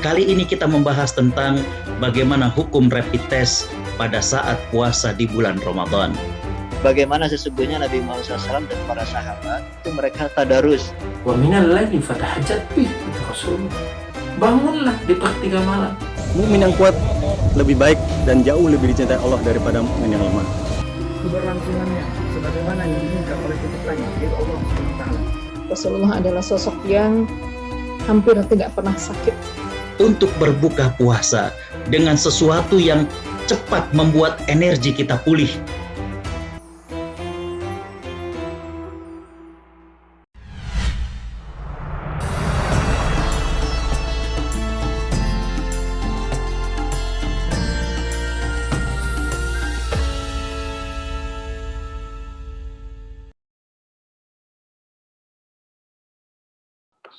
Kali ini kita membahas tentang bagaimana hukum rapid test pada saat puasa di bulan Ramadan. Bagaimana sesungguhnya Nabi Muhammad SAW dan para sahabat itu mereka tadarus. Wa minal laili fatahajjat bih, kata Rasul. Bangunlah di sepertiga malam. Mukmin yang kuat lebih baik dan jauh lebih dicintai Allah daripada mukmin yang lemah. Keberlangsungannya sebagaimana yang diinginkan oleh ciptaannya, yaitu Allah SWT. Rasulullah adalah sosok yang hampir tidak pernah sakit. Untuk berbuka puasa dengan sesuatu yang cepat membuat energi kita pulih.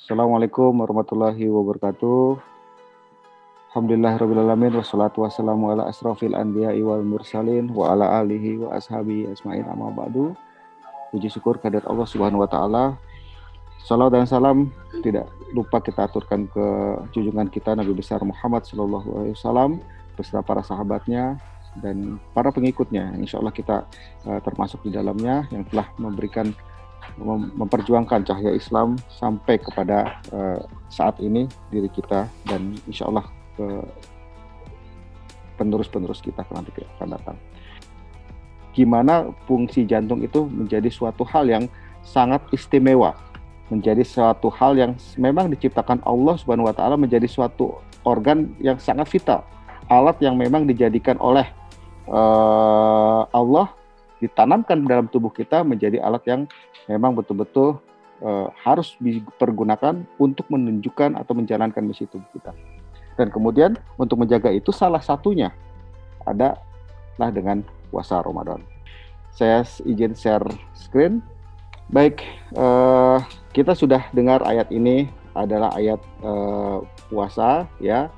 Assalamualaikum warahmatullahi wabarakatuh. Alhamdulillahirrabbilalamin. Wassalatu wassalamu ala asrafil anbiya'i wal mursalin wa ala alihi wa ashabihi asma'in amma ba'du. Puji syukur kehadirat Allah subhanahu wa ta'ala. Salawat dan salam tidak lupa kita aturkan ke junjungan kita Nabi besar Muhammad sallallahu alaihi wasallam beserta para sahabatnya dan para pengikutnya. Insya Allah kita termasuk di dalamnya yang telah memperjuangkan cahaya Islam sampai kepada saat ini diri kita dan insya Allah ke penerus-penerus kita nanti akan datang. Gimana fungsi jantung itu menjadi suatu hal yang sangat istimewa, menjadi suatu hal yang memang diciptakan Allah Subhanahu wa taala menjadi suatu organ yang sangat vital, alat yang memang dijadikan oleh Allah ditanamkan dalam tubuh kita menjadi alat yang memang betul-betul harus dipergunakan untuk menunjukkan atau menjalankan misi tubuh kita. Dan kemudian untuk menjaga itu salah satunya adalah dengan puasa Ramadan. Saya izin share screen. Baik, kita sudah dengar ayat ini adalah ayat puasa ya.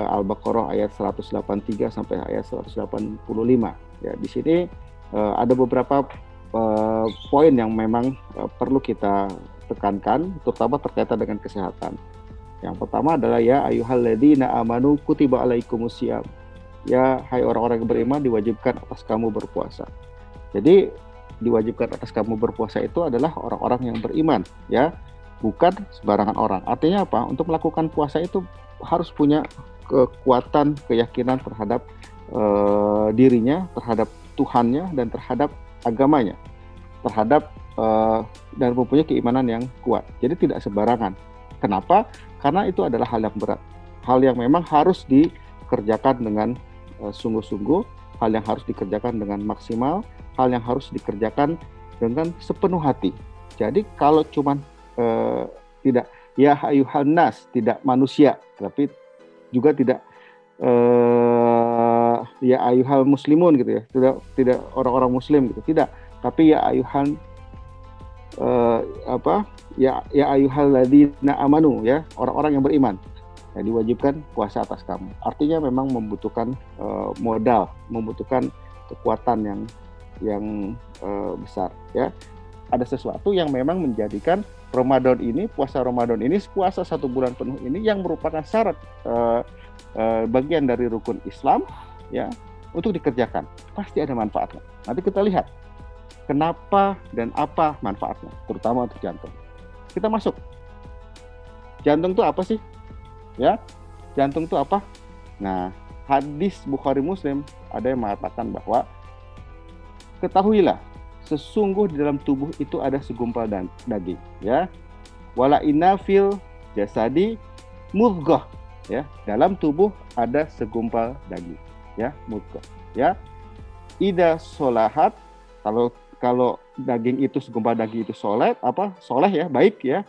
Al-Baqarah ayat 183 sampai ayat 185. Ya, di sini ada beberapa poin yang memang perlu kita tekankan, terutama terkaitan dengan kesehatan. Yang pertama adalah ya ayyuhalladzina amanu kutiba alaikumusiyam. Ya hai orang-orang yang beriman diwajibkan atas kamu berpuasa. Jadi diwajibkan atas kamu berpuasa itu adalah orang-orang yang beriman ya, bukan sembarangan orang. Artinya apa? Untuk melakukan puasa itu harus punya kekuatan, keyakinan terhadap dirinya, terhadap Tuhannya dan terhadap agamanya, terhadap dan mempunyai keimanan yang kuat. Jadi tidak sembarangan. Kenapa? Karena itu adalah hal yang berat, hal yang memang harus dikerjakan dengan sungguh-sungguh, hal yang harus dikerjakan dengan maksimal, hal yang harus dikerjakan dengan sepenuh hati. Jadi kalau cuman tidak ya ayyuhan nas, tidak manusia, tapi juga tidak ya ayyuhal muslimun gitu ya, tidak orang-orang muslim gitu, tidak, tapi ya ayyuhan ya ayyuhal ladzina amanu ya, orang-orang yang beriman ya, diwajibkan puasa atas kamu. Artinya memang membutuhkan modal, membutuhkan kekuatan yang besar ya. Ada sesuatu yang memang menjadikan Ramadan ini, puasa Ramadan ini, puasa 1 bulan penuh ini yang merupakan syarat bagian dari rukun Islam ya untuk dikerjakan. Pasti ada manfaatnya. Nanti kita lihat kenapa dan apa manfaatnya, terutama untuk jantung. Kita masuk. Jantung itu apa sih? Ya, jantung itu apa? Nah, hadis Bukhari Muslim ada yang mengatakan bahwa ketahuilah sesungguh di dalam tubuh itu ada segumpal daging, ya. Wala inna fil jasadi mudghah, ya. Dalam tubuh ada segumpal daging, ya, mudghah, ya. Ida solahat, kalau daging itu segumpal daging itu soleh ya, baik ya.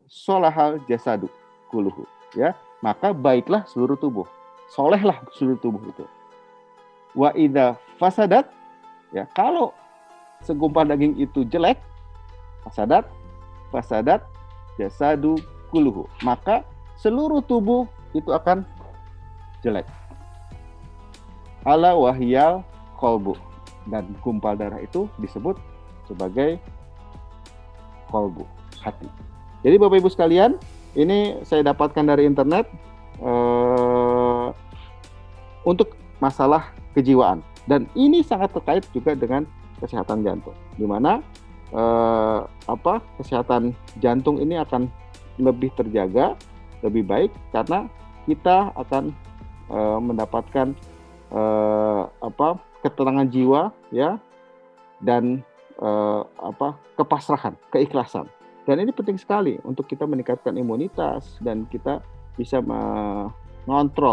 Solahal jasadu kuluhu, ya. Maka baiklah seluruh tubuh, solehlah seluruh tubuh itu. Wa ida fasadat, ya, kalau segumpal daging itu jelek, fasadat jasadu kuluhu, maka seluruh tubuh itu akan jelek. Ala wahyal qalbu, dan gumpal darah itu disebut sebagai qalbu, hati. Jadi Bapak Ibu sekalian, ini saya dapatkan dari internet untuk masalah kejiwaan, dan ini sangat terkait juga dengan kesehatan jantung, di mana kesehatan jantung ini akan lebih terjaga, lebih baik karena kita akan mendapatkan ketenangan jiwa, ya, dan kepasrahan, keikhlasan. Dan ini penting sekali untuk kita meningkatkan imunitas dan kita bisa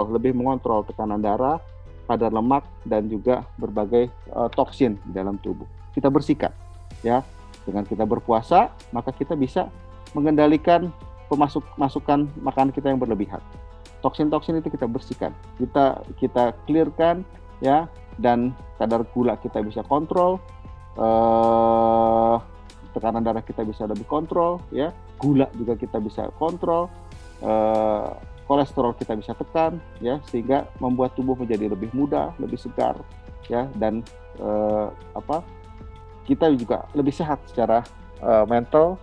lebih mengontrol tekanan darah, kadar lemak, dan juga berbagai toksin di dalam tubuh. Kita bersihkan, ya. Dengan kita berpuasa, maka kita bisa mengendalikan masukan makanan kita yang berlebihan. Toksin-toksin itu kita bersihkan, kita clearkan, ya, dan kadar gula kita bisa kontrol, tekanan darah kita bisa lebih kontrol, ya, gula juga kita bisa kontrol, kolesterol kita bisa tekan, ya, sehingga membuat tubuh menjadi lebih muda, lebih segar, ya, dan kita juga lebih sehat secara mental,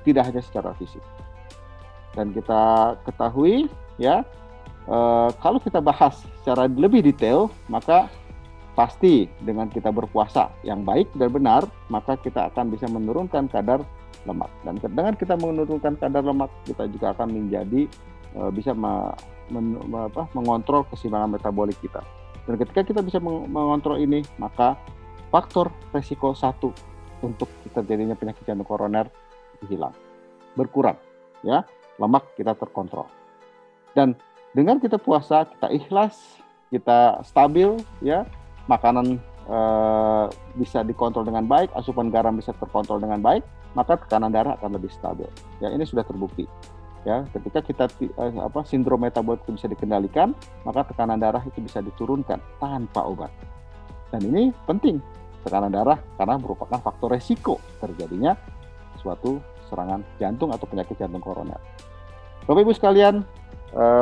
tidak hanya secara fisik. Dan kita ketahui, ya, kalau kita bahas secara lebih detail, maka pasti dengan kita berpuasa yang baik dan benar, maka kita akan bisa menurunkan kadar lemak. Dan dengan kita menurunkan kadar lemak, kita juga akan menjadi bisa mengontrol keseimbangan metabolik kita. Dan ketika kita bisa mengontrol ini, maka faktor resiko 1 untuk terjadinya penyakit jantung koroner hilang, berkurang, ya, lemak kita terkontrol. Dan dengan kita puasa, kita ikhlas, kita stabil, ya, makanan bisa dikontrol dengan baik, asupan garam bisa terkontrol dengan baik, maka tekanan darah akan lebih stabil. Ya, ini sudah terbukti. Ya, ketika kita sindrom metabolik itu bisa dikendalikan, maka tekanan darah itu bisa diturunkan tanpa obat. Dan ini penting, tekanan darah, karena merupakan faktor resiko terjadinya suatu serangan jantung atau penyakit jantung koroner. Bapak Ibu sekalian,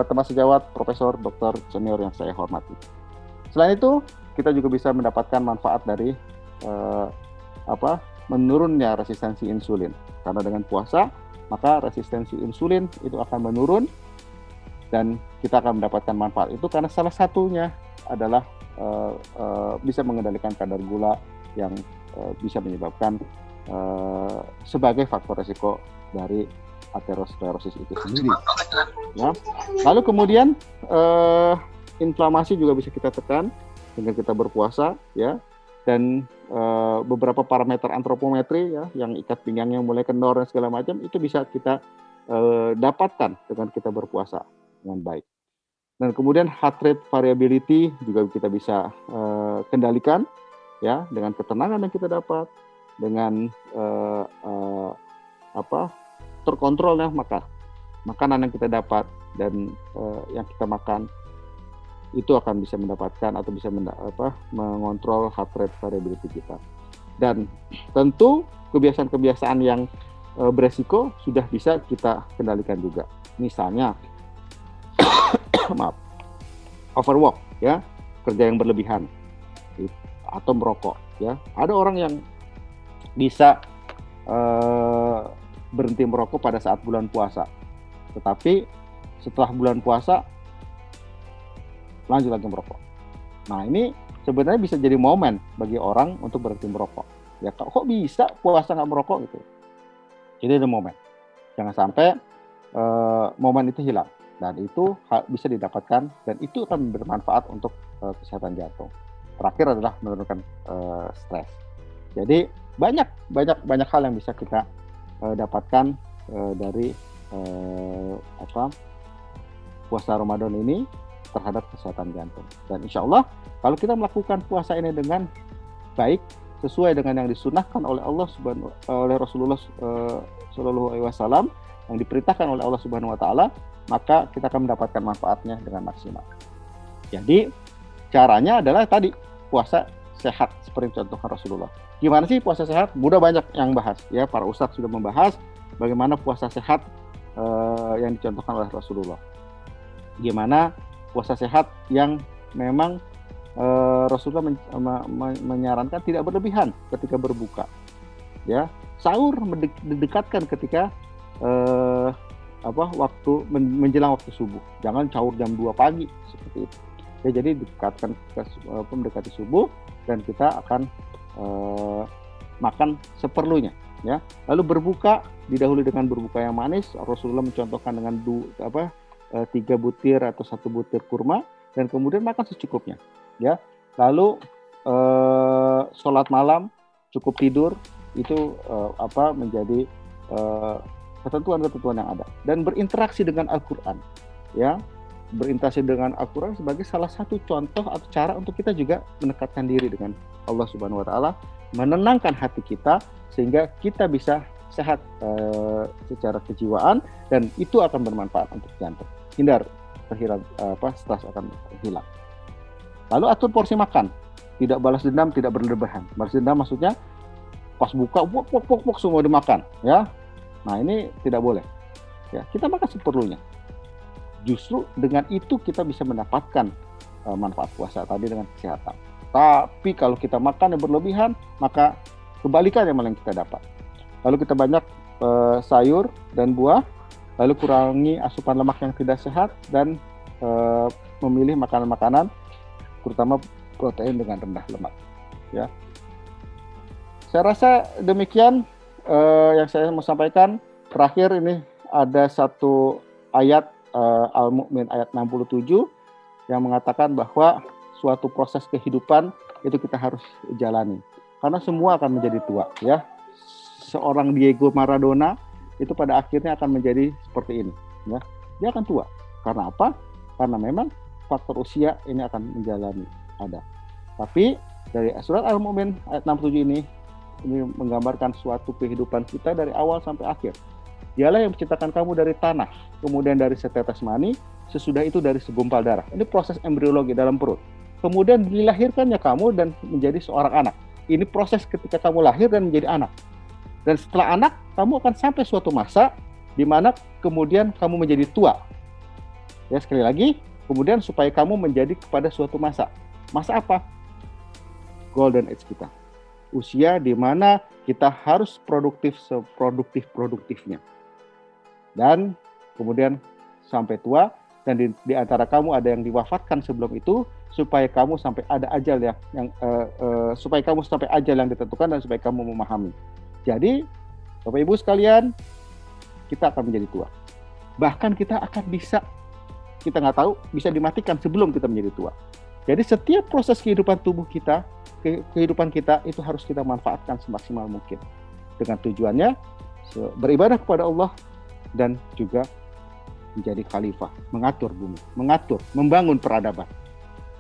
teman sejawat, profesor, dokter senior yang saya hormati. Selain itu, kita juga bisa mendapatkan manfaat dari menurunnya resistensi insulin. Karena dengan puasa, maka resistensi insulin itu akan menurun dan kita akan mendapatkan manfaat itu karena salah satunya adalah bisa mengendalikan kadar gula yang bisa menyebabkan sebagai faktor resiko dari aterosklerosis itu sendiri. Ya. Lalu kemudian inflamasi juga bisa kita tekan dengan kita berpuasa, ya, dan beberapa parameter antropometri, ya, yang ikat pinggangnya mulai kendor dan segala macam itu bisa kita dapatkan dengan kita berpuasa dengan baik. Dan kemudian heart rate variability juga kita bisa kendalikan, ya, dengan ketenangan yang kita dapat, dengan terkontrolnya makanan yang kita dapat dan yang kita makan itu akan bisa mendapatkan atau bisa mengontrol heart rate variability kita. Dan tentu kebiasaan-kebiasaan yang beresiko sudah bisa kita kendalikan juga. Misalnya overwork, ya, kerja yang berlebihan atau merokok, ya. Ada orang yang bisa berhenti merokok pada saat bulan puasa, tetapi setelah bulan puasa lanjut lagi merokok. Nah, ini sebenarnya bisa jadi momen bagi orang untuk berhenti merokok. Ya, kok bisa puasa nggak merokok gitu? Jadi ada momen. Jangan sampai momen itu hilang. Dan itu bisa didapatkan dan itu akan bermanfaat untuk kesehatan jantung. Terakhir adalah menurunkan stres. Jadi banyak hal yang bisa kita dapatkan dari puasa Ramadan ini terhadap kesehatan jantung. Dan insya Allah kalau kita melakukan puasa ini dengan baik, sesuai dengan yang disunahkan oleh oleh Rasulullah Shallallahu Alaihi Wasallam, yang diperintahkan oleh Allah Subhanahu Wa Taala, maka kita akan mendapatkan manfaatnya dengan maksimal. Jadi caranya adalah tadi, puasa sehat seperti contohkan Rasulullah. Gimana sih puasa sehat? Udah banyak yang bahas, ya, para ustadz sudah membahas bagaimana puasa sehat yang dicontohkan oleh Rasulullah. Gimana puasa sehat yang memang Rasulullah menyarankan tidak berlebihan ketika berbuka, ya. Sahur mendekatkan ketika waktu menjelang waktu subuh. Jangan sahur jam 2 pagi seperti itu. Ya, jadi dekatkan mendekati subuh dan kita akan makan seperlunya, ya. Lalu berbuka, didahului dengan berbuka yang manis. Rasulullah mencontohkan dengan 3 butir atau 1 butir kurma, dan kemudian makan secukupnya, ya. Lalu sholat malam, cukup tidur, itu menjadi ketentuan-ketentuan yang ada, dan berinteraksi dengan Al-Quran, ya. Berinteraksi dengan Al-Quran sebagai salah satu contoh atau cara untuk kita juga mendekatkan diri dengan Allah Subhanahu Wa Taala, menenangkan hati kita sehingga kita bisa sehat secara kejiwaan, dan itu akan bermanfaat untuk jantung. Hindar terhilang stres akan hilang. Lalu atur porsi makan, tidak balas dendam, tidak berlebihan. Balas dendam maksudnya pas buka pok semua dimakan, ya. Nah, ini tidak boleh. Ya, kita makan seperlunya. Justru dengan itu kita bisa mendapatkan manfaat puasa tadi dengan kesehatan. Tapi kalau kita makan yang berlebihan, maka kebalikannya malah yang kita dapat. Lalu kita banyak sayur dan buah, lalu kurangi asupan lemak yang tidak sehat, dan memilih makanan-makanan terutama protein dengan rendah lemak, ya. Saya rasa demikian yang saya mau sampaikan. Terakhir ini ada satu ayat Al-Mu'min ayat 67 yang mengatakan bahwa suatu proses kehidupan itu kita harus jalani, karena semua akan menjadi tua, ya. Seorang Diego Maradona itu pada akhirnya akan menjadi seperti ini, ya. Dia akan tua. Karena apa? Karena memang faktor usia ini akan menjalani ada. Tapi dari surat Al-Mu'min ayat 67 ini menggambarkan suatu kehidupan kita dari awal sampai akhir. Dialah yang menciptakan kamu dari tanah, kemudian dari setetes mani, sesudah itu dari segumpal darah. Ini proses embriologi dalam perut. Kemudian dilahirkannya kamu dan menjadi seorang anak. Ini proses ketika kamu lahir dan menjadi anak. Dan setelah anak, kamu akan sampai suatu masa di mana kemudian kamu menjadi tua. Ya, sekali lagi, kemudian supaya kamu menjadi kepada suatu masa. Masa apa? Golden age kita. Usia di mana kita harus produktif seproduktif-produktifnya. Dan kemudian sampai tua, dan di antara kamu ada yang diwafatkan sebelum itu, supaya kamu sampai ada ajal supaya kamu sampai ajal yang ditentukan, dan supaya kamu memahami. Jadi, Bapak Ibu sekalian, kita akan menjadi tua. Bahkan kita akan kita nggak tahu, bisa dimatikan sebelum kita menjadi tua. Jadi setiap proses kehidupan tubuh kita, kehidupan kita itu harus kita manfaatkan semaksimal mungkin. Dengan tujuannya beribadah kepada Allah dan juga menjadi khalifah, mengatur bumi, membangun peradaban.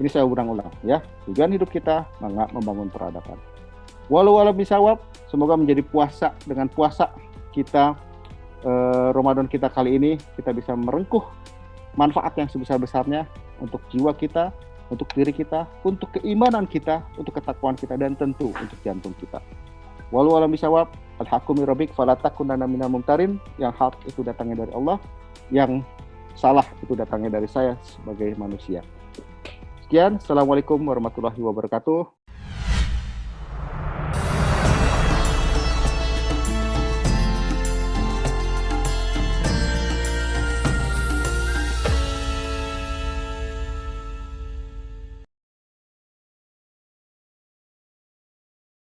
Ini saya ulang-ulang, ya. Tujuan hidup kita membangun peradaban. Walau alam bisawab, semoga menjadi puasa, dengan puasa kita Ramadan kita kali ini kita bisa merengkuh manfaat yang sebesar-besarnya untuk jiwa kita, untuk diri kita, untuk keimanan kita, untuk ketakwaan kita, dan tentu untuk jantung kita. Walau alam bisawab, al-haqqu min rabbik fala takunanna minal mumtarin. Yang hak itu datangnya dari Allah, yang salah itu datangnya dari saya sebagai manusia. Sekian, assalamualaikum warahmatullahi wabarakatuh.